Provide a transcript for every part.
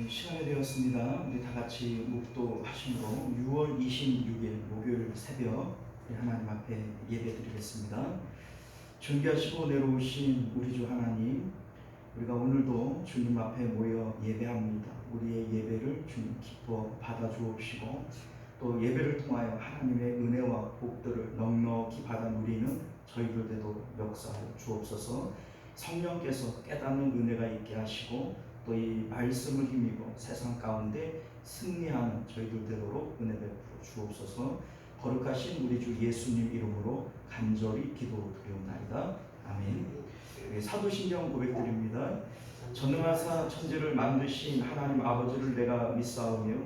시간이 되었습니다. 우리 다 같이 묵도하심으로 6월 26일 목요일 새벽 우리 하나님 앞에 예배드리겠습니다. 존귀하시고 내려오신 우리 주 하나님, 우리가 오늘도 주님 앞에 모여 예배합니다. 우리의 예배를 주님 기뻐 받아주옵시고 또 예배를 통하여 하나님의 은혜와 복들을 넉넉히 받아 누리는 저희들에도 역사하여 주옵소서. 성령께서 깨닫는 은혜가 있게 하시고 또 이 말씀을 힘입어 세상 가운데 승리하는 저희들 되도록 은혜 베풀어 주옵소서. 거룩하신 우리 주 예수님 이름으로 간절히 기도드리옵나이다. 아멘. 사도신경 고백드립니다. 전능하사 천지를 만드신 하나님 아버지를 내가 믿사오며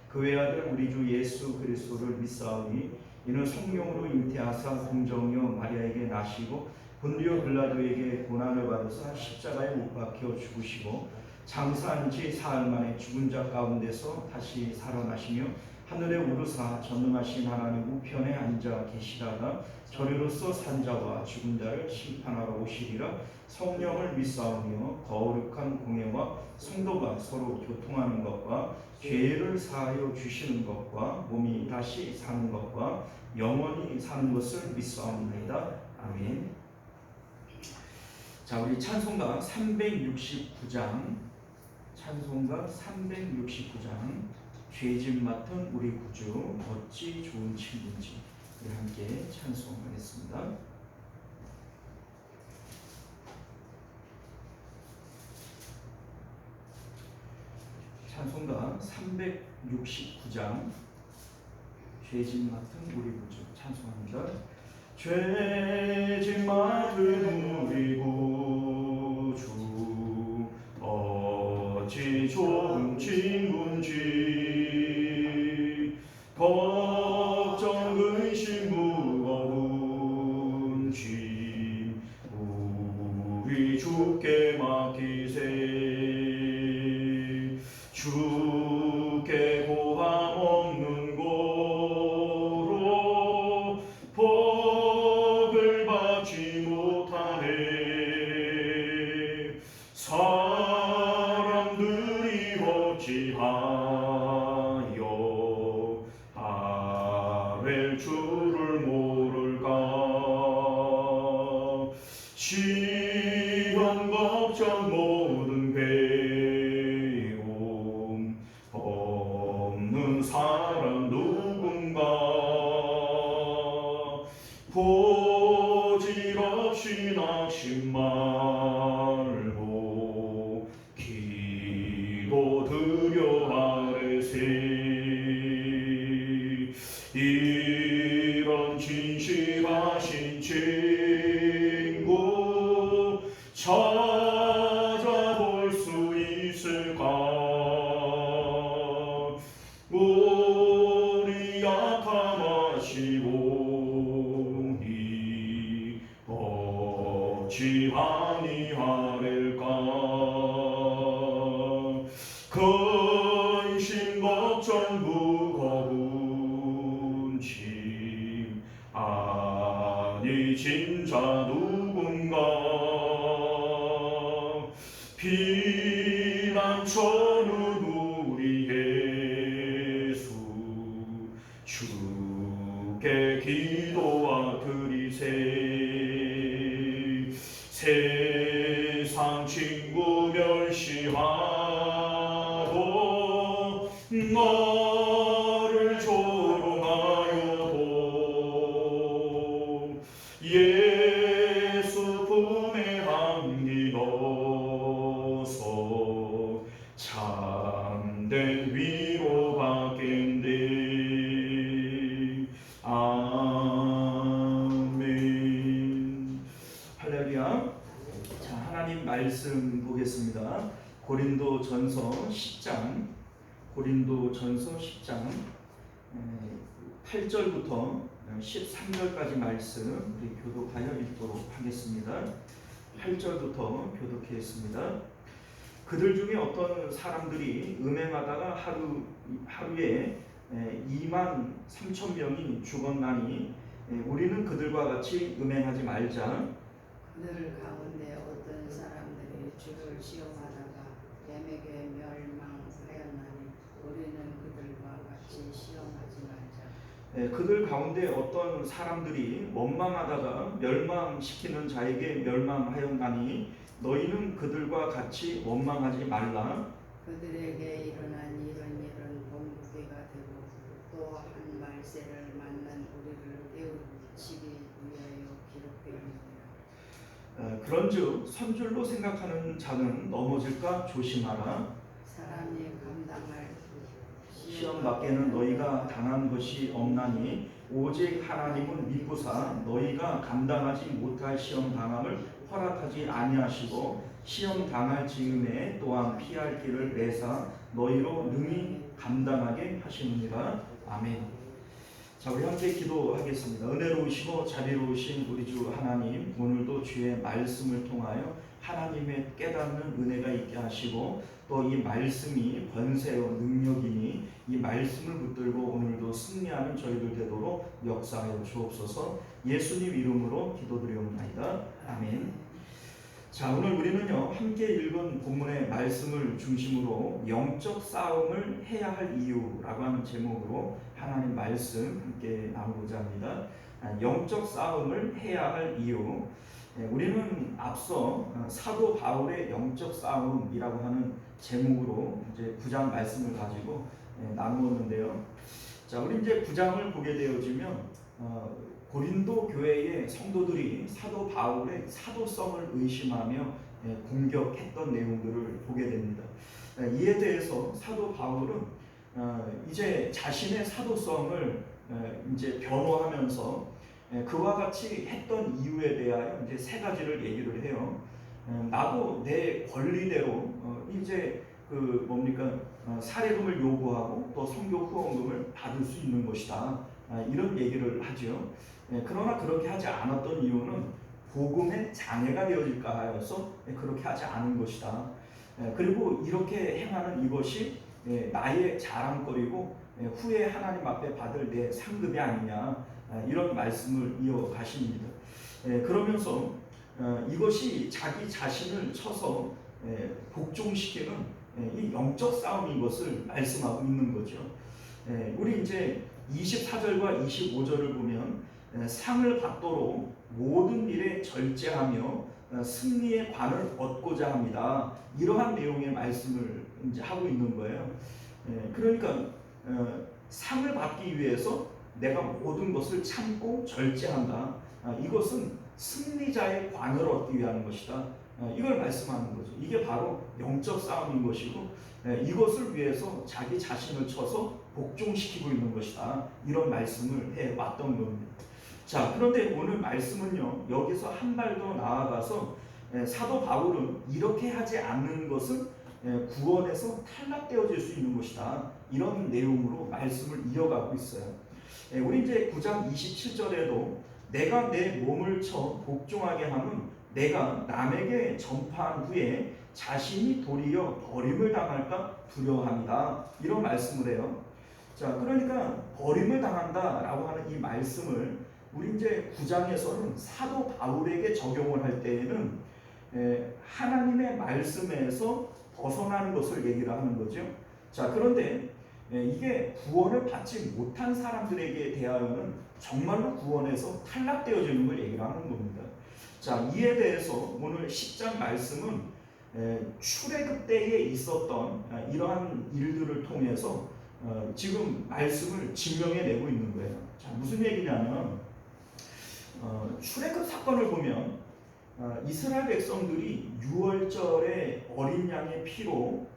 그 외아들 우리 주 예수 그리스도를 믿사오니 이는 성령으로 잉태하사 공정여 마리아에게 나시고 본디오 빌라도에게 고난을 받으사 십자가에 못 박혀 죽으시고 장사한 지 사흘 만에 죽은 자 가운데서 다시 살아나시며 하늘에 오르사 전능하신 하나님 우편에 앉아 계시다가 저리로서 산자와 죽은 자를 심판하러 오시리라. 성령을 믿사오며 거룩한 공예와 성도가 서로 교통하는 것과 죄를 사하여 주시는 것과 몸이 다시 사는 것과 영원히 사는 것을 믿사옵나이다. 아멘. 자, 우리 찬송가 369장 죄짐 맡은 우리 구주 어찌 좋은 친구인지 함께 찬송하겠습니다. 찬송가 369장 죄짐 맡은 우리 구주 찬송합니다. 죄짐 맡은 우리 구주 어찌 좋은 친구인지 걱정 근심 무거운 짐 우리 주께 맡기세. 주께 고함 없는 고로 복을 받지 못하네. 사람들이 어찌하여 아벨 주를 모를까. 시험 걱정 모든 괴로움 없는 사람 누군가. 고질없이 낙심 말고 기도드려 아뢰세. 이런 진실하신 친구 찾아볼 수 있을까. 우리 약함하시오니 어찌 아니하릴까. 근심 걱정 무거운 짐 아니 진짜 누군가. 피난처는 우리 예수 주께 기도와 드리세. 세상 친구 멸시하고 너를 조롱하여도 예수 품에 함께 넣어서 참된 위로 받겠네. 아멘. 할렐루야. 자, 하나님 말씀 보겠습니다. 고린도전서 10장 8절부터 13절까지 말씀 우리 교독하여 읽도록 하겠습니다. 8절부터 교독하겠습니다. 그들 중에 어떤 사람들이 음행하다가 하루에 2만 3천 명이 죽었나니 우리는 그들과 같이 음행하지 말자. 그들 가운데 어떤 사람들이 주를 시험하다가 뱀에게 멸망하였나니 우리는 그들과 같이 시험하지 말자. 그들 가운데 어떤 사람들이 원망하다가 멸망시키는 자에게 멸망하였나니 너희는 그들과 같이 원망하지 말라. 그들에게 일어난 이런 일은 본보기가 되고 또 한 말세를 맞는 우리를 깨우치기 위하여 기록되었느니라. 그런즉 선줄로 생각하는 자는 넘어질까 조심하라. 사람이 감당할 시험 밖에는 너희가 당한 것이 없나니 오직 하나님은 믿고사 너희가 감당하지 못할 시험 당함을 허락하지 아니하시고 시험 당할 즈음에 또한 피할 길을 내사 너희로 능히 감당하게 하시느니라. 아멘. 자, 우리 함께 기도하겠습니다. 은혜로우시고 자비로우신 우리 주 하나님, 오늘도 주의 말씀을 통하여 하나님의 깨닫는 은혜가 있게 하시고 또 이 말씀이 권세요 능력이니 이 말씀을 붙들고 오늘도 승리하는 저희들 되도록 역사하여 주옵소서. 예수님 이름으로 기도드리옵나이다. 아멘. 자, 오늘 우리는요 함께 읽은 본문의 말씀을 중심으로 영적 싸움을 해야 할 이유라고 하는 제목으로 하나님 말씀 함께 나누고자 합니다. 영적 싸움을 해야 할 이유. 우리는 앞서 사도 바울의 영적 싸움이라고 하는 제목으로 이제 9장 말씀을 가지고 나누었는데요. 자, 우리 이제 9장을 보게 되어지면 고린도 교회의 성도들이 사도 바울의 사도성을 의심하며 공격했던 내용들을 보게 됩니다. 이에 대해서 사도 바울은 이제 자신의 사도성을 이제 변호하면서 그와 같이 했던 이유에 대하여 이제 세 가지를 얘기를 해요. 나도 내 권리대로 이제 그 뭡니까 사례금을 요구하고 또 선교 후원금을 받을 수 있는 것이다. 이런 얘기를 하죠. 그러나 그렇게 하지 않았던 이유는 복음의 장애가 되어질까 하여서 그렇게 하지 않은 것이다. 그리고 이렇게 행하는 이것이 나의 자랑거리고 후에 하나님 앞에 받을 내 상급이 아니냐, 이런 말씀을 이어가십니다. 그러면서 이것이 자기 자신을 쳐서 복종시키는 이 영적 싸움인 것을 말씀하고 있는 거죠. 우리 이제 24절과 25절을 보면 상을 받도록 모든 일에 절제하며 승리의 관을 얻고자 합니다. 이러한 내용의 말씀을 이제 하고 있는 거예요. 그러니까 상을 받기 위해서 내가 모든 것을 참고 절제한다. 이것은 승리자의 관을 얻기 위한 것이다. 이걸 말씀하는 거죠. 이게 바로 영적 싸움인 것이고 이것을 위해서 자기 자신을 쳐서 복종시키고 있는 것이다. 이런 말씀을 해왔던 겁니다. 자, 그런데 오늘 말씀은요 여기서 한 발 더 나아가서 사도 바울은 이렇게 하지 않는 것은 구원에서 탈락되어질 수 있는 것이다. 이런 내용으로 말씀을 이어가고 있어요. 우리 이제 9장 27절에도 내가 내 몸을 쳐 복종하게 함은 내가 남에게 전파한 후에 자신이 도리어 버림을 당할까 두려워합니다. 이런 말씀을 해요. 자, 그러니까 버림을 당한다라고 하는 이 말씀을 우리 이제 9장에서는 사도 바울에게 적용을 할 때에는 하나님의 말씀에서 벗어나는 것을 얘기를 하는 거죠. 자, 그런데 이게 구원을 받지 못한 사람들에게 대하여는 정말로 구원에서 탈락되어지는 걸 얘기를 하는 겁니다. 자, 이에 대해서 오늘 10장 말씀은 출애굽 때에 있었던 이러한 일들을 통해서 지금 말씀을 증명해내고 있는 거예요. 자, 무슨 얘기냐면 출애굽 사건을 보면 이스라엘 백성들이 6월절에 어린 양의 피로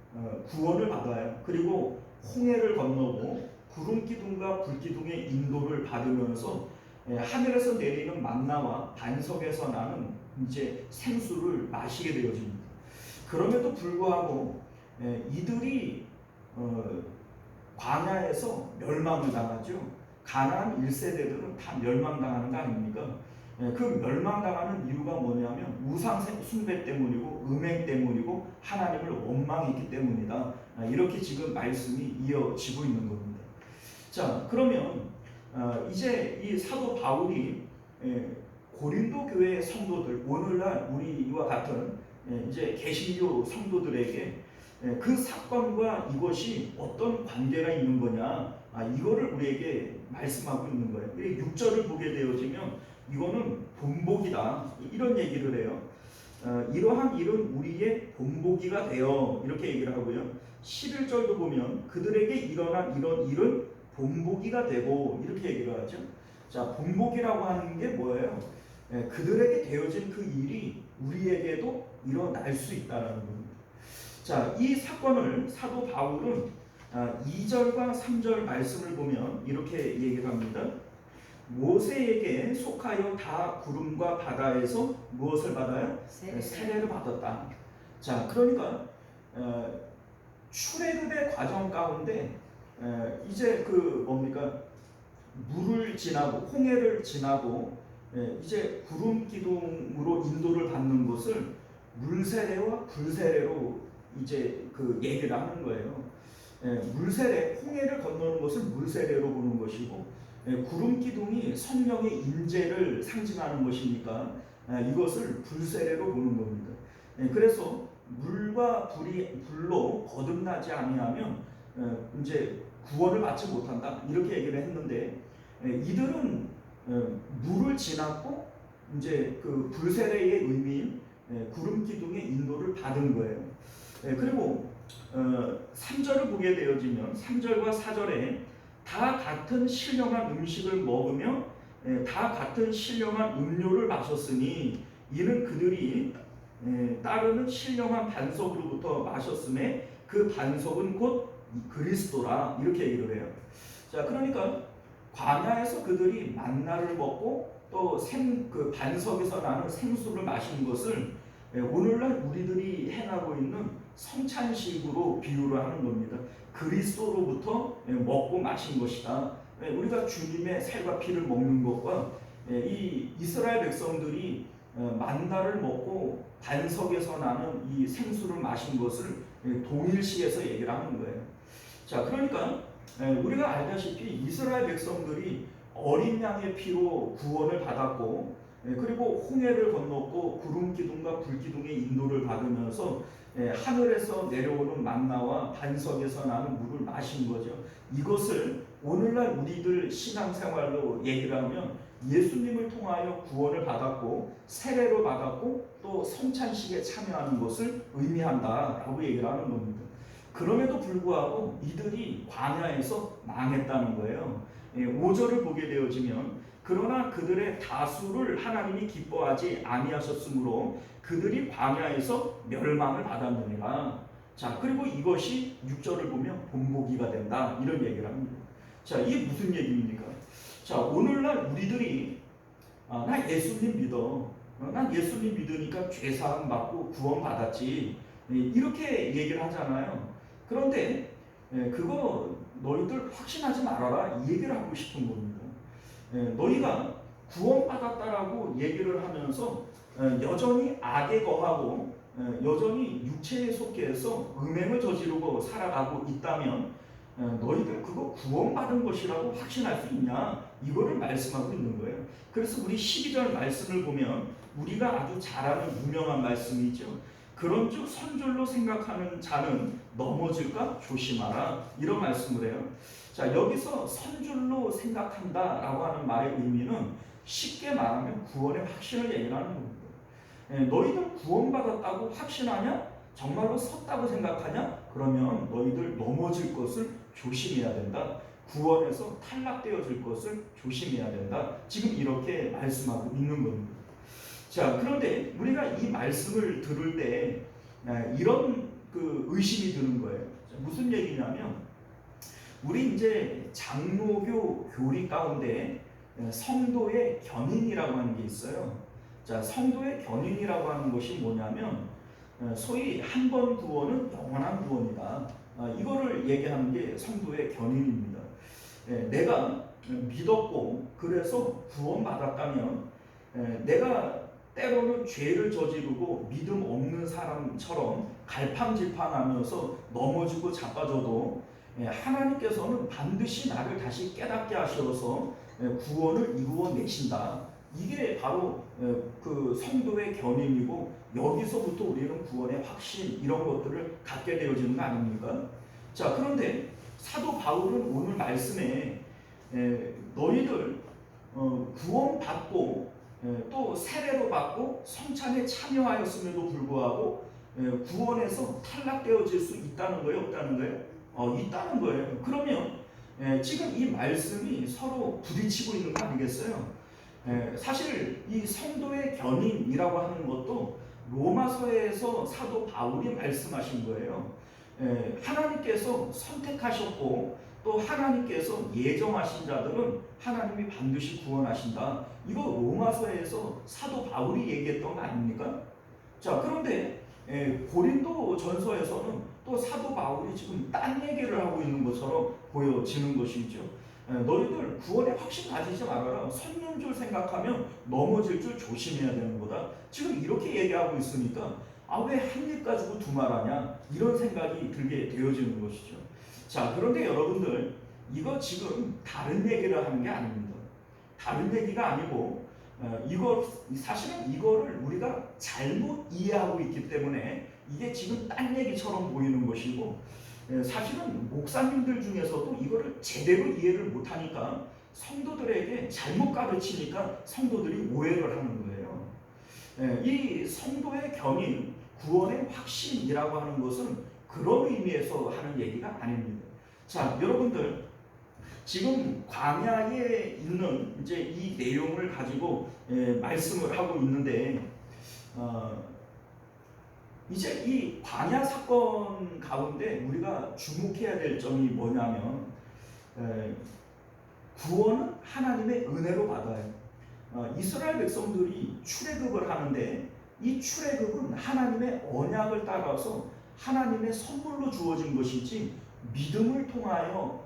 구원을 받아요. 그리고 홍해를 건너고 구름 기둥과 불 기둥의 인도를 받으면서 하늘에서 내리는 만나와 반석에서 나는 이제 생수를 마시게 되어집니다. 그럼에도 불구하고 이들이 광야에서 멸망을 당하죠. 가나안 1세대들은 다 멸망당하는 거 아닙니까? 그 멸망당하는 이유가 뭐냐면 우상 숭배 때문이고 음행 때문이고 하나님을 원망했기 때문이다. 이렇게 지금 말씀이 이어지고 있는 겁니다. 자, 그러면 이제 이 사도 바울이 고린도 교회의 성도들, 오늘날 우리와 같은 이제 개신교 성도들에게 그 사건과 이것이 어떤 관계가 있는 거냐, 이거를 우리에게 말씀하고 있는 거예요. 6절을 보게 되어지면 이거는 본보기다 이런 얘기를 해요. 이러한 일은 우리의 본보기가 되어 이렇게 얘기를 하고요. 11절도 보면 그들에게 일어난 이런 일은 본보기가 되고 이렇게 얘기를 하죠. 자, 본보기라고 하는 게 뭐예요? 그들에게 되어진 그 일이 우리에게도 일어날 수 있다는 겁니다. 자, 이 사건을 사도 바울은 2절과 3절 말씀을 보면 이렇게 얘기를 합니다. 모세에게 속하여 다 구름과 바다에서 무엇을 받아요? 세례를 받았다. 자, 그러니까 출애굽의 과정 가운데 이제 그 뭡니까? 물을 지나고 홍해를 지나고 이제 구름 기둥으로 인도를 받는 것을 물세례와 불세례로 이제 그 얘기를 하는 거예요. 물세례, 홍해를 건너는 것을 물세례로 보는 것이고, 구름 기둥이 성령의 임재를 상징하는 것이니까 이것을 불세례로 보는 겁니다. 그래서 물과 불로 거듭나지 아니하면 이제 구원을 받지 못한다 이렇게 얘기를 했는데, 이들은 물을 지났고 이제 그 불세례의 의미인 구름 기둥의 인도를 받은 거예요. 그리고 3절을 보게 되어지면 3절과 4절에 다 같은 신령한 음식을 먹으며 다 같은 신령한 음료를 마셨으니 이는 그들이 따르는 신령한 반석으로부터 마셨음에 그 반석은 곧 그리스도라 이렇게 얘기를 해요. 자, 그러니까 광야에서 그들이 만나를 먹고 또 그 반석에서 나는 생수를 마신 것을 오늘날 우리들이 행하고 있는 성찬식으로 비유를 하는 겁니다. 그리스도로부터 먹고 마신 것이다. 우리가 주님의 살과 피를 먹는 것과 이 이스라엘 백성들이 만나를 먹고 반석에서 나는 이 생수를 마신 것을 동일시해서 얘기를 하는 거예요. 자, 그러니까 우리가 알다시피 이스라엘 백성들이 어린 양의 피로 구원을 받았고, 그리고 홍해를 건넜고 구름 기둥과 불 기둥의 인도를 받으면서 하늘에서 내려오는 만나와 반석에서 나는 물을 마신 거죠. 이것을 오늘날 우리들 신앙생활로 얘기를 하면 예수님을 통하여 구원을 받았고 세례로 받았고 또 성찬식에 참여하는 것을 의미한다라고 얘기를 하는 겁니다. 그럼에도 불구하고 이들이 광야에서 망했다는 거예요. 5절을 보게 되어지면 그러나 그들의 다수를 하나님이 기뻐하지 아니하셨으므로 그들이 광야에서 멸망을 받았느니라. 자, 그리고 이것이 6절을 보면 본보기가 된다 이런 얘기를 합니다. 자, 이게 무슨 얘기입니까? 자, 오늘날 우리들이 나 예수님 믿어, 난 예수님 믿으니까 죄사함 받고 구원 받았지 이렇게 얘기를 하잖아요. 그런데 그거 너희들 확신하지 말아라 이 얘기를 하고 싶은 겁니다. 너희가 구원받았다라고 얘기를 하면서 여전히 악에 거하고 여전히 육체에 속해서 음행을 저지르고 살아가고 있다면 너희들 그거 구원받은 것이라고 확신할 수 있냐 이거를 말씀하고 있는 거예요. 그래서 우리 12절 말씀을 보면 우리가 아주 잘 아는 유명한 말씀이죠. 그런즉 선줄로 생각하는 자는 넘어질까 조심하라 이런 말씀을 해요. 자, 여기서 선줄로 생각한다라고 하는 말의 의미는 쉽게 말하면 구원의 확신을 얘기하는 겁니다. 너희들 구원받았다고 확신하냐? 정말로 섰다고 생각하냐? 그러면 너희들 넘어질 것을 조심해야 된다. 구원에서 탈락되어질 것을 조심해야 된다. 지금 이렇게 말씀하고 있는 겁니다. 자, 그런데 우리가 이 말씀을 들을 때 이런 그 의심이 드는 거예요. 무슨 얘기냐면 우리 이제 장로교 교리 가운데 성도의 견인이라고 하는 게 있어요. 자, 성도의 견인이라고 하는 것이 뭐냐면 소위 한 번 구원은 영원한 구원이다. 이거를 얘기하는 게 성도의 견인입니다. 내가 믿었고 그래서 구원받았다면 내가 때로는 죄를 저지르고 믿음 없는 사람처럼 갈팡질팡하면서 넘어지고 자빠져도 하나님께서는 반드시 나를 다시 깨닫게 하셔서 구원을 이루어 내신다. 이게 바로 그 성도의 견인이고 여기서부터 우리는 구원의 확신 이런 것들을 갖게 되어지는 거 아닙니까? 자, 그런데 사도 바울은 오늘 말씀에 너희들 구원받고 또 세례로 받고 성찬에 참여하였음에도 불구하고 구원에서 탈락되어질 수 있다는 거예요, 없다는 거예요? 있다는 거예요. 그러면 지금 이 말씀이 서로 부딪히고 있는 거 아니겠어요? 사실 이 성도의 견인이라고 하는 것도 로마서에서 사도 바울이 말씀하신 거예요. 하나님께서 선택하셨고 또 하나님께서 예정하신 자들은 하나님이 반드시 구원하신다. 이거 로마서에서 사도 바울이 얘기했던 거 아닙니까? 자, 그런데 고린도 전서에서는 또 사도 바울이 지금 딴 얘기를 하고 있는 것처럼 보여지는 것이죠. 너희들 구원의 확신 가지지 말아라. 섰는 줄 생각하면 넘어질 줄 조심해야 되는 거다. 지금 이렇게 얘기하고 있으니까 왜 한 일 가지고 두말하냐 이런 생각이 들게 되어지는 것이죠. 자, 그런데 여러분들 이거 지금 다른 얘기를 하는 게 아닙니다. 다른 얘기가 아니고 사실은 이거를 우리가 잘못 이해하고 있기 때문에 이게 지금 딴 얘기처럼 보이는 것이고 사실은 목사님들 중에서도 이거를 제대로 이해를 못하니까 성도들에게 잘못 가르치니까 성도들이 오해를 하는 거예요. 이 성도의 견인, 구원의 확신이라고 하는 것은 그런 의미에서 하는 얘기가 아닙니다. 자, 여러분들 지금 광야에 있는 이제 이 내용을 가지고 말씀을 하고 있는데 이제 이 광야 사건 가운데 우리가 주목해야 될 점이 뭐냐면 구원은 하나님의 은혜로 받아요. 이스라엘 백성들이 출애굽을 하는데 이 출애굽은 하나님의 언약을 따라서 하나님의 선물로 주어진 것이지 믿음을 통하여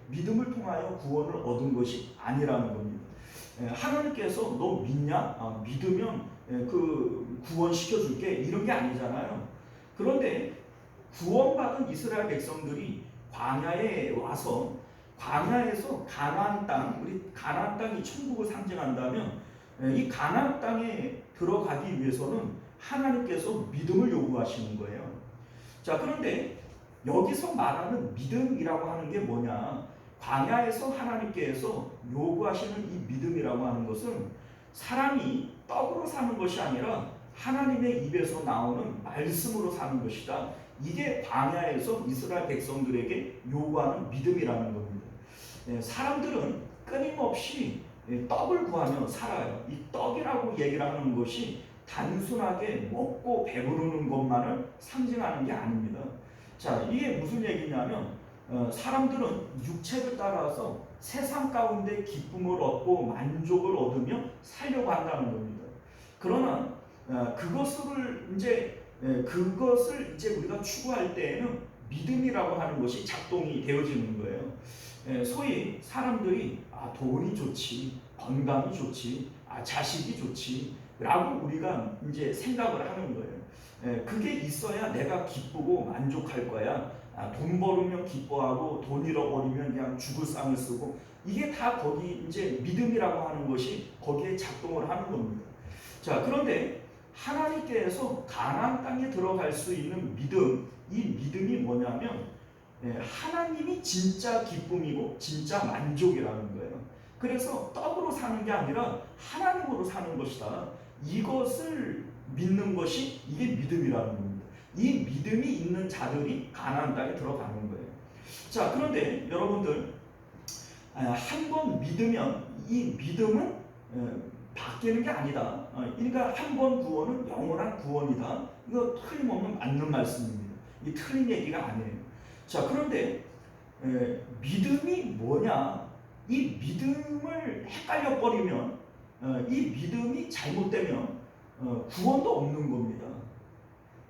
믿음을 통하여 구원을 얻은 것이 아니라는 겁니다. 하나님께서 너 믿냐? 믿으면 그 구원시켜 줄게 이런 게 아니잖아요. 그런데 구원받은 이스라엘 백성들이 광야에 와서 광야에서 가나안 땅, 우리 가나안 땅이 천국을 상징한다면 이 가나안 땅에 들어가기 위해서는 하나님께서 믿음을 요구하시는 거예요. 자, 그런데 여기서 말하는 믿음이라고 하는 게 뭐냐? 광야에서 하나님께서 요구하시는 이 믿음이라고 하는 것은 사람이 떡으로 사는 것이 아니라 하나님의 입에서 나오는 말씀으로 사는 것이다. 이게 광야에서 이스라엘 백성들에게 요구하는 믿음이라는 겁니다. 사람들은 끊임없이 떡을 구하며 살아요. 이 떡이라고 얘기를 하는 것이 단순하게 먹고 배부르는 것만을 상징하는 게 아닙니다. 자, 이게 무슨 얘기냐면 사람들은 육체를 따라서 세상 가운데 기쁨을 얻고 만족을 얻으며 살려고 한다는 겁니다. 그러나 그것을 이제 우리가 추구할 때에는 믿음이라고 하는 것이 작동이 되어지는 거예요. 소위 사람들이 돈이 좋지, 건강이 좋지, 자식이 좋지 라고 우리가 이제 생각을 하는 거예요. 그게 있어야 내가 기쁘고 만족할 거야. 돈 벌으면 기뻐하고 돈 잃어버리면 그냥 죽을 상을 쓰고 이게 다 거기 이제 믿음이라고 하는 것이 거기에 작동을 하는 겁니다. 자, 그런데 하나님께서 가나안 땅에 들어갈 수 있는 믿음, 이 믿음이 뭐냐면 하나님이 진짜 기쁨이고 진짜 만족이라는 거예요. 그래서 떡으로 사는 게 아니라 하나님으로 사는 것이다. 이것을 믿는 것이 이게 믿음이라는 겁니다. 이 믿음이 있는 자들이 가나안 땅에 들어가는 거예요. 자, 그런데 여러분들 한 번 믿으면 이 믿음은 바뀌는 게 아니다. 그러니까 한 번 구원은 영원한 구원이다. 이거 틀림없는 맞는 말씀입니다. 이 틀린 얘기가 아니에요. 자, 그런데 믿음이 뭐냐? 이 믿음을 헷갈려 버리면 이 믿음이 잘못되면 구원도 없는 겁니다.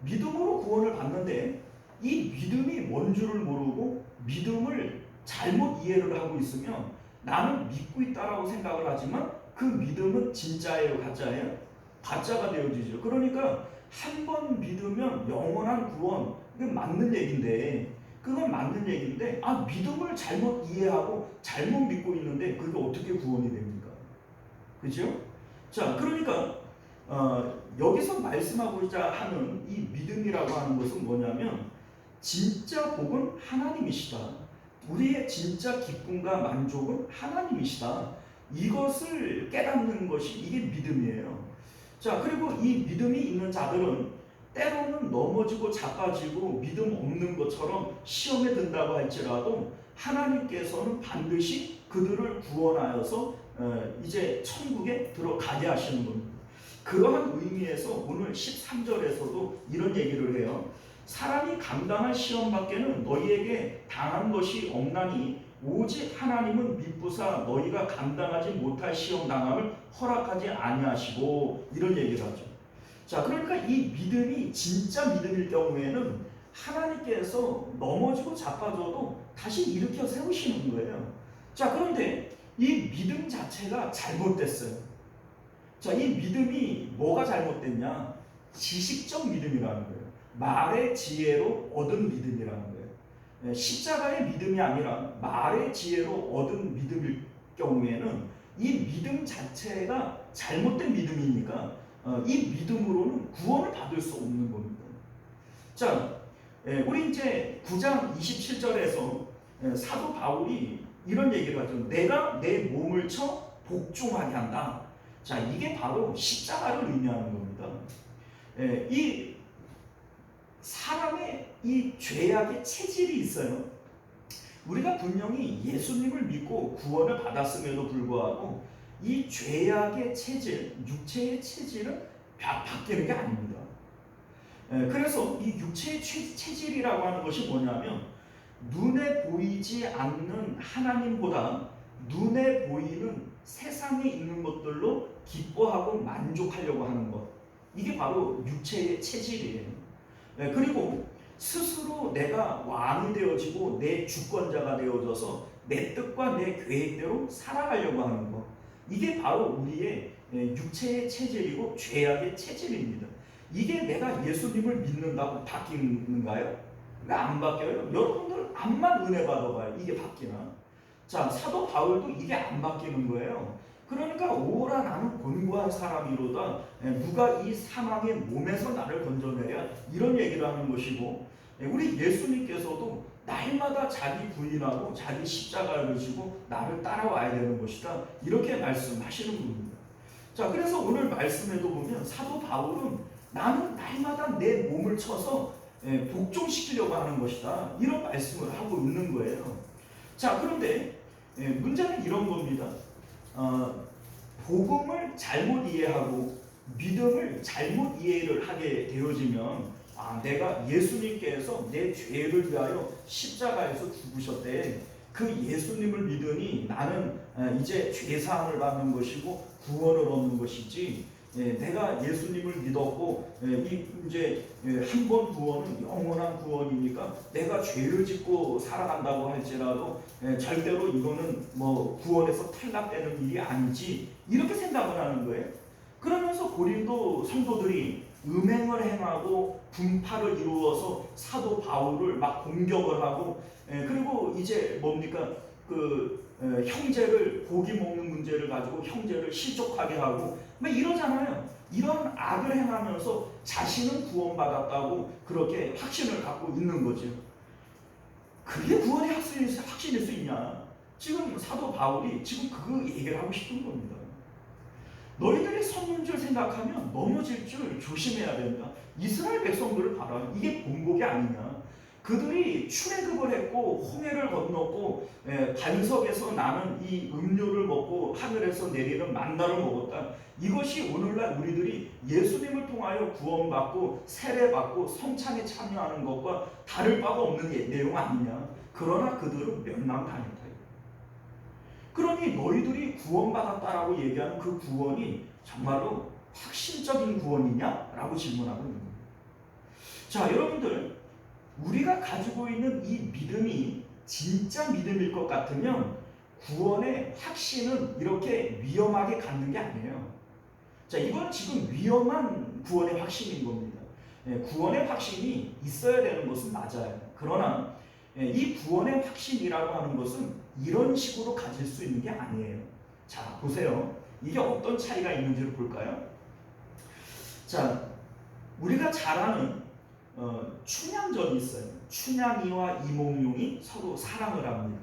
믿음으로 구원을 받는데 이 믿음이 뭔 줄을 모르고 믿음을 잘못 이해를 하고 있으면 나는 믿고 있다라고 생각을 하지만 그 믿음은 진짜예요, 가짜예요? 가짜가 되어지죠. 그러니까 한 번 믿으면 영원한 구원, 그건 맞는 얘기인데 믿음을 잘못 이해하고 잘못 믿고 있는데 그게 어떻게 구원이 됩니까? 그죠? 자, 그러니까 여기서 말씀하고자 하는 이 믿음이라고 하는 것은 뭐냐면 진짜 복은 하나님이시다. 우리의 진짜 기쁨과 만족은 하나님이시다. 이것을 깨닫는 것이 이게 믿음이에요. 자, 그리고 이 믿음이 있는 자들은 때로는 넘어지고 자빠지고 믿음 없는 것처럼 시험에 든다고 할지라도 하나님께서는 반드시 그들을 구원하여서 이제 천국에 들어가게 하시는 겁니다. 그러한 의미에서 오늘 13절에서도 이런 얘기를 해요. 사람이 감당할 시험 밖에는 너희에게 당한 것이 없나니 오직 하나님은 미쁘사 너희가 감당하지 못할 시험 당함을 허락하지 아니하시고, 이런 얘기를 하죠. 자, 그러니까 이 믿음이 진짜 믿음일 경우에는 하나님께서 넘어지고 자빠져도 다시 일으켜 세우시는 거예요. 자, 그런데 이 믿음 자체가 잘못됐어요. 자, 이 믿음이 뭐가 잘못됐냐? 지식적 믿음이라는 거예요. 말의 지혜로 얻은 믿음이라는 거예요. 십자가의 믿음이 아니라 말의 지혜로 얻은 믿음일 경우에는 이 믿음 자체가 잘못된 믿음이니까 이 믿음으로는 구원을 받을 수 없는 겁니다. 자, 우리 이제 9장 27절에서 사도 바울이 이런 얘기를 하죠. 내가 내 몸을 쳐 복종하게 한다. 자, 이게 바로 십자가를 의미하는 겁니다. 이 사람의 이 죄악의 체질이 있어요. 우리가 분명히 예수님을 믿고 구원을 받았음에도 불구하고 이 죄악의 체질, 육체의 체질은 바뀌는 게 아닙니다. 그래서 이 육체의 체질이라고 하는 것이 뭐냐면 눈에 보이지 않는 하나님보다 눈에 보이는 세상에 있는 것들로 기뻐하고 만족하려고 하는 것, 이게 바로 육체의 체질이에요. 그리고 스스로 내가 왕이 되어지고 내 주권자가 되어져서 내 뜻과 내 계획대로 살아가려고 하는 것, 이게 바로 우리의 육체의 체질이고 죄악의 체질입니다. 이게 내가 예수님을 믿는다고 바뀌는가요? 왜 안 바뀌어요? 여러분들 암만 은혜 받아봐요. 이게 바뀌나? 자, 사도 바울도 이게 안 바뀌는 거예요. 그러니까 오라 나는 권고한 사람이로다. 누가 이 사망의 몸에서 나를 건져내랴, 이런 얘기를 하는 것이고, 우리 예수님께서도 날마다 자기 부인하고 자기 십자가를 지고 나를 따라와야 되는 것이다, 이렇게 말씀하시는 분입니다. 자, 그래서 오늘 말씀에도 보면 사도 바울은 나는 날마다 내 몸을 쳐서 복종시키려고 하는 것이다, 이런 말씀을 하고 있는 거예요. 자, 그런데 문제는 이런 겁니다. 복음을 잘못 이해하고 믿음을 잘못 이해를 하게 되어지면 내가 예수님께서 내 죄를 위하여 십자가에서 죽으셨대, 그 예수님을 믿으니 나는 이제 죄사함을 받는 것이고 구원을 얻는 것이지, 내가 예수님을 믿었고 이제 한 번 구원은 영원한 구원이니까 내가 죄를 짓고 살아간다고 할지라도 절대로 이거는 뭐 구원에서 탈락되는 일이 아니지, 이렇게 생각을 하는 거예요. 그러면서 고린도 성도들이 음행을 행하고 분파를 이루어서 사도 바울을 막 공격을 하고, 그리고 이제 뭡니까, 형제를, 고기 먹는 문제를 가지고 형제를 실족하게 하고 막 이러잖아요. 이런 악을 행하면서 자신은 구원받았다고 그렇게 확신을 갖고 있는 거죠. 그게 구원의 확신일 수 있냐? 지금 사도 바울이 지금 그 얘기를 하고 싶은 겁니다. 너희들이 섰는 줄 생각하면 넘어질 줄 조심해야 된다. 이스라엘 백성들을 봐라. 이게 본복이 아니냐? 그들이 출애굽을 했고 홍해를 건넜고 반석에서 나는 이 음료를 먹고 하늘에서 내리는 만나를 먹었다. 이것이 오늘날 우리들이 예수님을 통하여 구원받고 세례받고 성찬에 참여하는 것과 다를 바가 없는 내용 아니냐? 그러나 그들은 멸망당했다. 그러니 너희들이 구원받았다라고 얘기하는 그 구원이 정말로 확실적인 구원이냐? 라고 질문하고 있는 겁니다. 자, 여러분들, 우리가 가지고 있는 이 믿음이 진짜 믿음일 것 같으면 구원의 확신은 이렇게 위험하게 갖는 게 아니에요. 자, 이건 지금 위험한 구원의 확신인 겁니다. 구원의 확신이 있어야 되는 것은 맞아요. 그러나 이 구원의 확신이라고 하는 것은 이런 식으로 가질 수 있는 게 아니에요. 자, 보세요. 이게 어떤 차이가 있는지를 볼까요? 자, 우리가 잘 아는 춘향전이 있어요. 춘향이와 이몽룡이 서로 사랑을 합니다.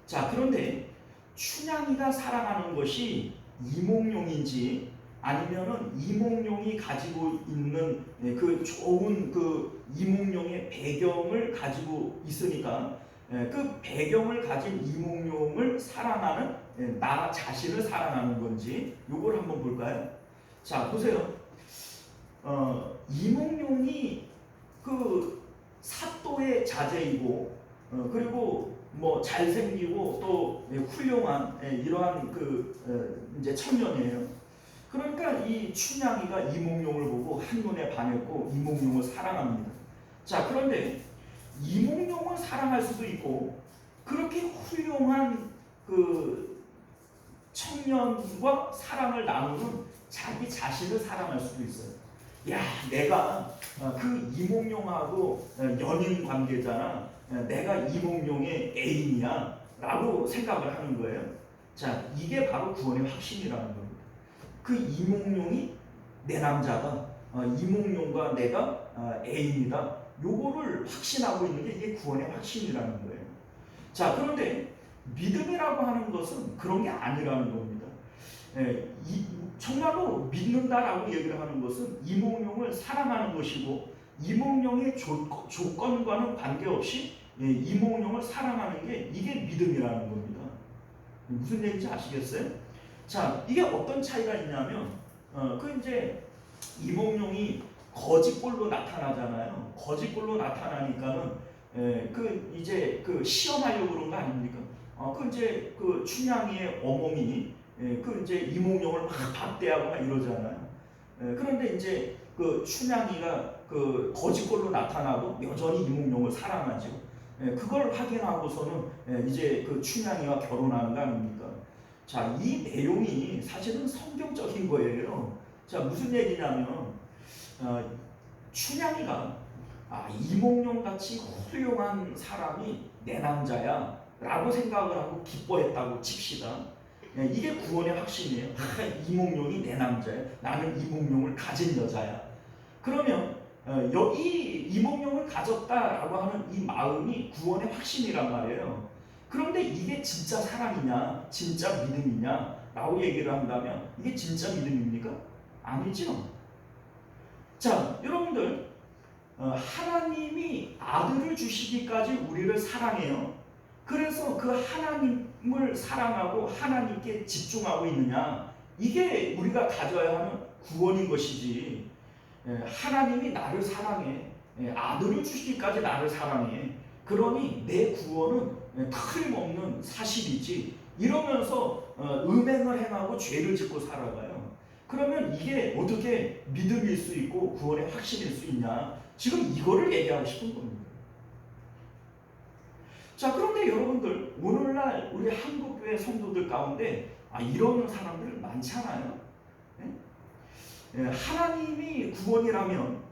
자, 그런데 춘향이가 사랑하는 것이 이몽룡인지 아니면은 이몽룡이 가지고 있는 그 좋은 그 이몽룡의 배경을 가지고 있으니까 그 배경을 가진 이몽룡을 사랑하는 나 자신을 사랑하는 건지 요걸 한번 볼까요? 자, 보세요. 이몽룡이 그 사또의 자제이고 그리고 뭐 잘생기고 또 훌륭한 이러한 그 이제 청년이에요. 그러니까 이 춘향이가 이몽룡을 보고 한눈에 반했고 이몽룡을 사랑합니다. 자, 그런데 이몽룡을 사랑할 수도 있고 그렇게 훌륭한 그 청년과 사랑을 나누는 자기 자신을 사랑할 수도 있어요. 야, 내가 그 이몽룡하고 연인 관계잖아. 내가 이몽룡의 애인이야 라고 생각을 하는 거예요. 자, 이게 바로 구원의 확신이라는 겁니다. 그 이몽룡이 내 남자다. 이몽룡과 내가 애인이다. 요거를 확신하고 있는 게 이게 구원의 확신이라는 거예요. 자, 그런데 믿음이라고 하는 것은 그런 게 아니라는 겁니다. 정말로 믿는다라고 얘기를 하는 것은 이몽룡을 사랑하는 것이고 이몽룡의 조건과는 관계없이 이몽룡을 사랑하는 게 이게 믿음이라는 겁니다. 무슨 얘기인지 아시겠어요? 자, 이게 어떤 차이가 있냐면 그 이제 이몽룡이 거짓골로 나타나잖아요. 거짓골로 나타나니까는 그 이제 그 시험하려고 그런 거 아닙니까? 그 이제 그 춘향이의 어머니 그 이제 이몽룡을 막 박대하고 막 이러잖아요. 그런데 이제 그 춘향이가 그 거짓골로 나타나도 여전히 이몽룡을 사랑하죠. 그걸 확인하고서는 이제 그 춘향이와 결혼하는 거 아닙니까? 자, 이 내용이 사실은 성경적인 거예요. 자, 무슨 얘기냐면 춘향이가 이몽룡 같이 훌륭한 사람이 내 남자야 라고 생각을 하고 기뻐했다고 칩시다. 이게 구원의 확신이에요. 이몽룡이 내 남자야. 나는 이몽룡을 가진 여자야. 그러면 이 이몽룡을 가졌다라고 하는 이 마음이 구원의 확신이란 말이에요. 그런데 이게 진짜 사랑이냐, 진짜 믿음이냐 라고 얘기를 한다면 이게 진짜 믿음입니까? 아니죠. 자, 여러분들 하나님이 아들을 주시기까지 우리를 사랑해요. 그래서 그 하나님을 사랑하고 하나님께 집중하고 있느냐, 이게 우리가 가져야 하는 구원인 것이지. 하나님이 나를 사랑해, 아들을 주시기까지 나를 사랑해, 그러니 내 구원은 틀림없는 사실이지 이러면서 음행을 행하고 죄를 짓고 살아가요. 그러면 이게 어떻게 믿음일 수 있고 구원의 확신일 수 있냐, 지금 이거를 얘기하고 싶은 겁니다. 자, 그런데 여러분들 오늘날 우리 한국교회 성도들 가운데 이런 사람들 많잖아요. 하나님이 구원이라면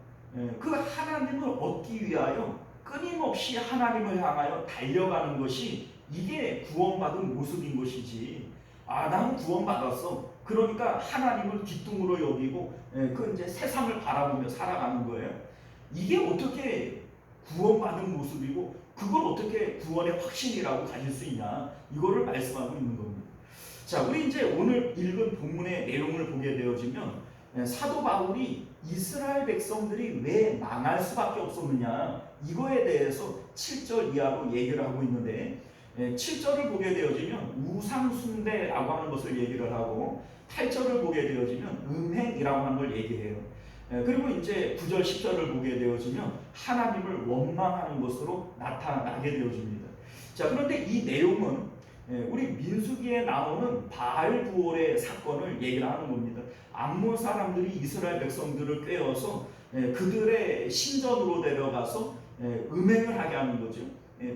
그 하나님을 얻기 위하여 끊임없이 하나님을 향하여 달려가는 것이 이게 구원받은 모습인 것이지. 나는 구원받았어. 그러니까 하나님을 기둥으로 여기고 그 이제 세상을 바라보며 살아가는 거예요. 이게 어떻게 구원받은 모습이고 그걸 어떻게 구원의 확신이라고 가질 수 있냐, 이거를 말씀하고 있는 겁니다. 자, 우리 이제 오늘 읽은 본문의 내용을 보게 되어지면 사도 바울이 이스라엘 백성들이 왜 망할 수밖에 없었느냐, 이거에 대해서 7절 이하로 얘기를 하고 있는데 7절을 보게 되어지면 우상숭배라고 하는 것을 얘기를 하고 8절을 보게 되어지면 음행이라고 하는 걸 얘기해요. 그리고 이제 9절 10절을 보게 되어지면 하나님을 원망하는 것으로 나타나게 되어집니다. 자, 그런데 이 내용은 우리 민수기에 나오는 바알부올의 사건을 얘기를 하는 겁니다. 암몬 사람들이 이스라엘 백성들을 꿰어서 그들의 신전으로 데려가서 음행을 하게 하는 거죠.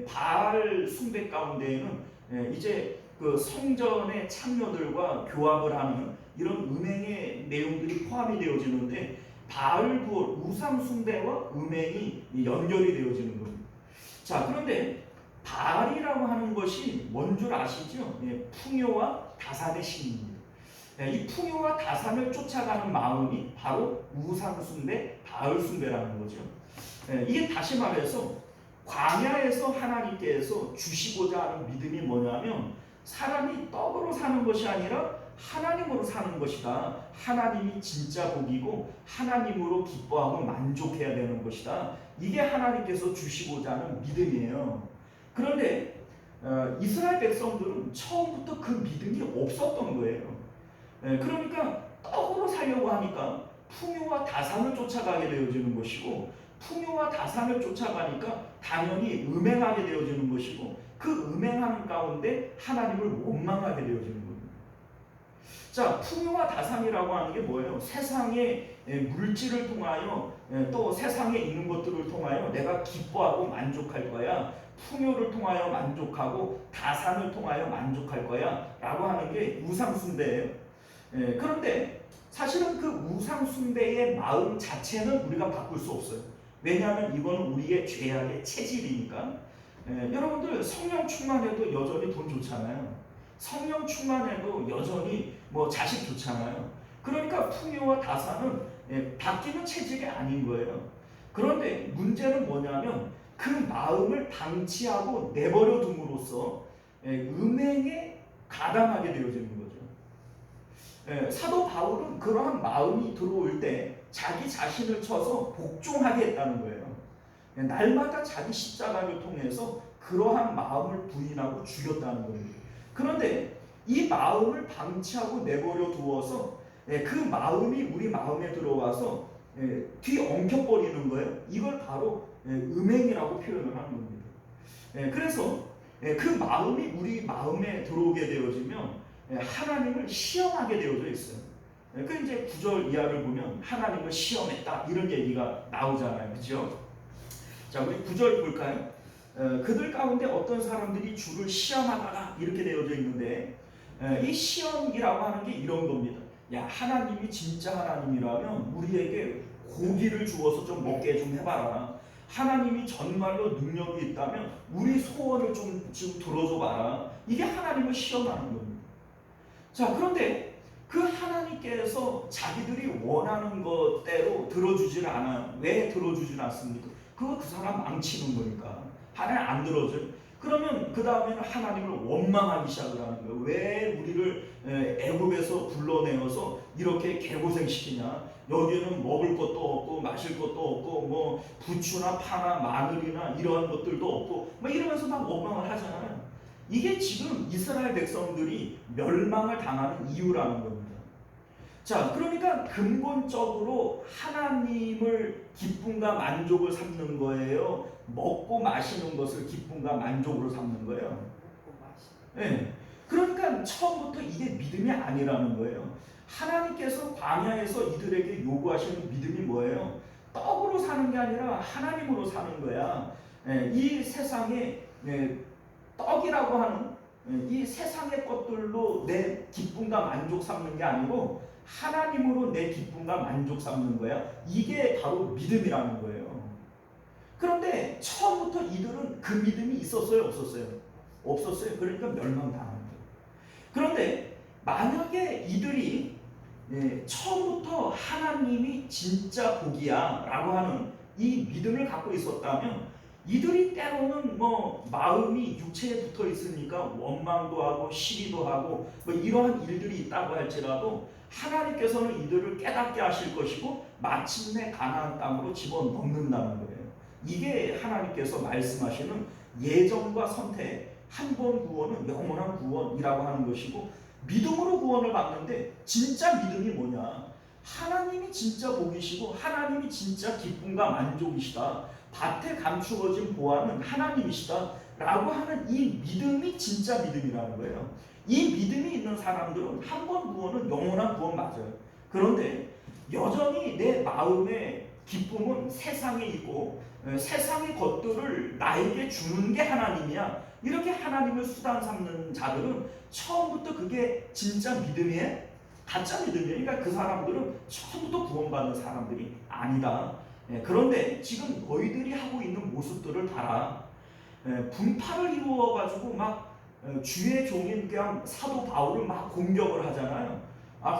바알 숭배 가운데에는 이제 그 성전의 창녀들과 교합을 하는 이런 음행의 내용들이 포함이 되어지는데 바알부올, 우상 숭배와 음행이 연결이 되어지는 겁니다. 자, 그런데 바알이라고 하는 것이 뭔 줄 아시죠? 풍요와 다산의 신입니다. 이 풍요와 다산을 쫓아가는 마음이 바로 우상숭배, 바알숭배라는 거죠. 이게 다시 말해서 광야에서 하나님께서 주시고자 하는 믿음이 뭐냐면 사람이 떡으로 사는 것이 아니라 하나님으로 사는 것이다. 하나님이 진짜 복이고 하나님으로 기뻐하고 만족해야 되는 것이다. 이게 하나님께서 주시고자 하는 믿음이에요. 그런데 이스라엘 백성들은 처음부터 그 믿음이 없었던 거예요. 그러니까 떡으로 살려고 하니까 풍요와 다산을 쫓아가게 되어지는 것이고, 풍요와 다산을 쫓아가니까 당연히 음행하게 되어지는 것이고, 그 음행하는 가운데 하나님을 원망하게 되어지는 겁니다. 자, 풍요와 다산이라고 하는 게 뭐예요? 세상의 물질을 통하여 또 세상에 있는 것들을 통하여 내가 기뻐하고 만족할 거야. 풍요를 통하여 만족하고 다산을 통하여 만족할 거야 라고 하는 게 우상숭배예요. 그런데 사실은 그 우상숭배의 마음 자체는 우리가 바꿀 수 없어요. 왜냐하면 이거는 우리의 죄악의 체질이니까. 여러분들 성령 충만해도 여전히 돈 좋잖아요. 성령 충만해도 여전히 뭐 자식 좋잖아요. 그러니까 풍요와 다산은 바뀌는 체질이 아닌 거예요. 그런데 문제는 뭐냐면 그 마음을 방치하고 내버려 둠으로써 음행에 가담하게 되어지는 거죠. 사도 바울은 그러한 마음이 들어올 때 자기 자신을 쳐서 복종하게 했다는 거예요. 날마다 자기 십자가를 통해서 그러한 마음을 부인하고 죽였다는 겁니다. 그런데 이 마음을 방치하고 내버려 두어서 그 마음이 우리 마음에 들어와서 뒤엉켜버리는 거예요. 이걸 바로 음행이라고 표현을 하는 겁니다. 그래서 그 마음이 우리 마음에 들어오게 되어지면 하나님을 시험하게 되어져 있어요. 그 이제 9절 이하를 보면 하나님을 시험했다 이런 얘기가 나오잖아요. 그렇죠? 자, 우리 9절 볼까요? 그들 가운데 어떤 사람들이 주를 시험하다가 이렇게 되어져 있는데, 이 시험이라고 하는 게 이런 겁니다. 야, 하나님이 진짜 하나님이라면 우리에게 고기를 주어서 좀 먹게 좀 해봐라. 하나님이 정말로 능력이 있다면 우리 소원을 좀 들어줘 봐라. 이게 하나님을 시험하는 겁니다. 자, 그런데 그 하나님께서 자기들이 원하는 것대로 들어주질 않아요. 왜 들어주질 않습니까? 그거 그 사람 망치는 거니까. 하나님 안 들어줘요. 그러면 그 다음에는 하나님을 원망하기 시작을 하는 거예요. 왜 우리를 애굽에서 불러내어서 이렇게 개고생시키냐? 여기는 먹을 것도 없고 마실 것도 없고 뭐 부추나 파나 마늘이나 이러한 것들도 없고 막 이러면서 막 원망을 하잖아요. 이게 지금 이스라엘 백성들이 멸망을 당하는 이유라는 겁니다. 자, 그러니까 근본적으로 하나님을 기쁨과 만족을 삼는 거예요? 먹고 마시는 것을 기쁨과 만족으로 삼는 거예요? 먹고 마시고. 네. 그러니까 처음부터 이게 믿음이 아니라는 거예요. 하나님께서 광야에서 이들에게 요구하시는 믿음이 뭐예요? 떡으로 사는 게 아니라 하나님으로 사는 거야. 이 세상에 떡이라고 하는 이 세상의 것들로 내 기쁨과 만족 삼는 게 아니고 하나님으로 내 기쁨과 만족 삼는 거야. 이게 바로 믿음이라는 거예요. 그런데 처음부터 이들은 그 믿음이 있었어요? 없었어요? 없었어요. 그러니까 멸망당한 거예요. 그런데 만약에 이들이 처음부터 하나님이 진짜 복이야 라고 하는 이 믿음을 갖고 있었다면 이들이 때로는 뭐 마음이 육체에 붙어 있으니까 원망도 하고 시기도 하고 뭐 이러한 일들이 있다고 할지라도 하나님께서는 이들을 깨닫게 하실 것이고 마침내 가나안 땅으로 집어넣는다는 거예요. 이게 하나님께서 말씀하시는 예정과 선택, 한 번 구원은 영원한 구원이라고 하는 것이고, 믿음으로 구원을 받는데 진짜 믿음이 뭐냐? 하나님이 진짜 복이시고 하나님이 진짜 기쁨과 만족이시다. 밭에 감추어진 보화는 하나님이시다 라고 하는 이 믿음이 진짜 믿음이라는 거예요. 이 믿음이 있는 사람들은 한 번 구원은 영원한 구원 맞아요. 그런데 여전히 내 마음의 기쁨은 세상에 있고 세상의 것들을 나에게 주는 게 하나님이야. 이렇게 하나님을 수단 삼는 자들은 처음부터 그게 진짜 믿음이에요? 가짜 믿음이에요. 그러니까 그 사람들은 처음부터 구원받는 사람들이 아니다. 그런데 지금 너희들이 하고 있는 모습들을 봐라. 분파를 이루어가지고 막 주의 종인 그냥 사도 바울을 막 공격을 하잖아요.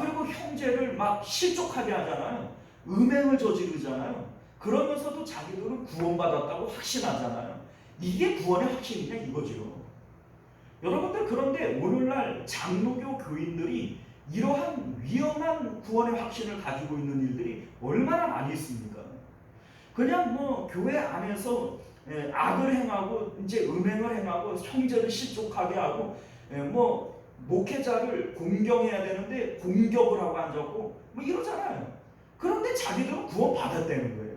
그리고 형제를 막 실족하게 하잖아요. 음행을 저지르잖아요. 그러면서도 자기들은 구원받았다고 확신하잖아요. 이게 구원의 확신이냐 이거죠. 여러분들, 그런데 오늘날 장로교 교인들이 이러한 위험한 구원의 확신을 가지고 있는 일들이 얼마나 많이 있습니까? 그냥 뭐 교회 안에서 악을 행하고 이제 음행을 행하고 형제를 실족하게 하고 뭐 목회자를 공경해야 되는데 공격을 하고 앉았고 뭐 이러잖아요. 그런데 자기들은 구원 받았다는 거예요.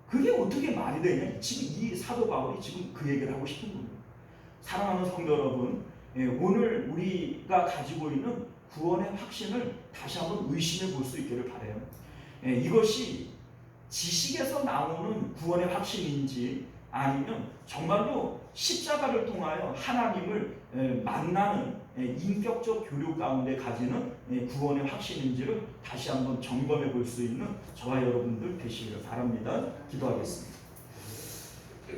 그게 어떻게 말이 되냐? 지금 이 사도 바울이 지금 그 얘기를 하고 싶은 거예요. 사랑하는 성도 여러분, 오늘 우리가 가지고 있는 구원의 확신을 다시 한번 의심해 볼 수 있기를 바라요. 이것이 지식에서 나오는 구원의 확신인지 아니면 정말로 십자가를 통하여 하나님을 만나는 인격적 교류 가운데 가지는 구원의 확신인지를 다시 한번 점검해 볼 수 있는 저와 여러분들 되시기를 바랍니다. 기도하겠습니다.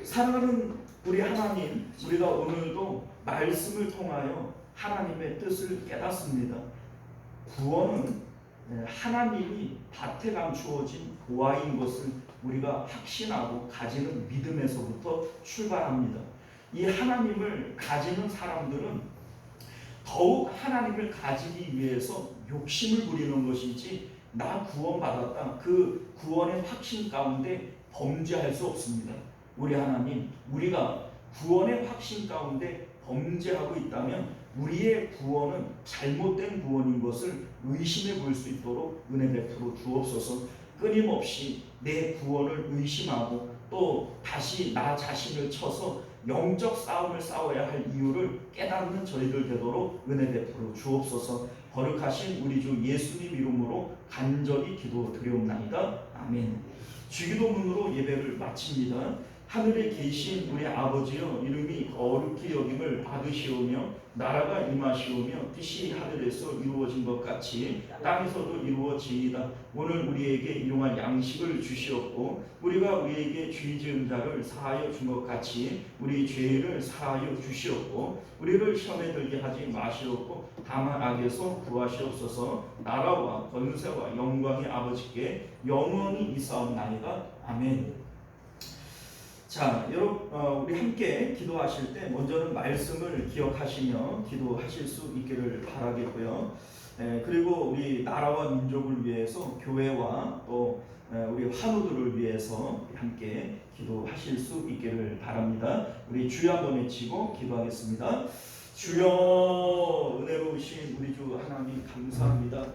사랑하는 우리 하나님, 우리가 오늘도 말씀을 통하여 하나님의 뜻을 깨닫습니다. 구원은 하나님이 밭에 감추어진 보화인 것을 우리가 확신하고 가지는 믿음에서부터 출발합니다. 이 하나님을 가지는 사람들은 더욱 하나님을 가지기 위해서 욕심을 부리는 것이지 나 구원받았다, 그 구원의 확신 가운데 범죄할 수 없습니다. 우리 하나님, 우리가 구원의 확신 가운데 범죄하고 있다면 우리의 구원은 잘못된 구원인 것을 의심해 볼 수 있도록 은혜 베풀어 주옵소서. 끊임없이 내 구원을 의심하고 또 다시 나 자신을 쳐서 영적 싸움을 싸워야 할 이유를 깨닫는 저희들 되도록 은혜 베풀어 주옵소서. 거룩하신 우리 주 예수님 이름으로 간절히 기도드리옵나이다. 아멘. 주기도문으로 예배를 마칩니다. 하늘에 계신 우리 아버지여, 이름이 거룩히 여김을 받으시오며 나라가 임하시오며 뜻이 하늘에서 이루어진 것 같이 땅에서도 이루어지이다. 오늘 우리에게 일용할 양식을 주시옵고 우리가 우리에게 죄 지은 자를 사하여 준 것 같이 우리 죄를 사하여 주시옵고 우리를 시험에 들게 하지 마시옵고 다만 악에서 구하시옵소서. 나라와 권세와 영광의 아버지께 영원히 있사옵나이다. 아멘. 자, 여러분, 우리 함께 기도하실 때 먼저는 말씀을 기억하시며 기도하실 수 있기를 바라겠고요. 그리고 우리 나라와 민족을 위해서, 교회와 또 우리 환우들을 위해서 함께 기도하실 수 있기를 바랍니다. 우리 주여 한번 외치고 기도하겠습니다. 주여, 은혜로우신 우리 주 하나님 감사합니다.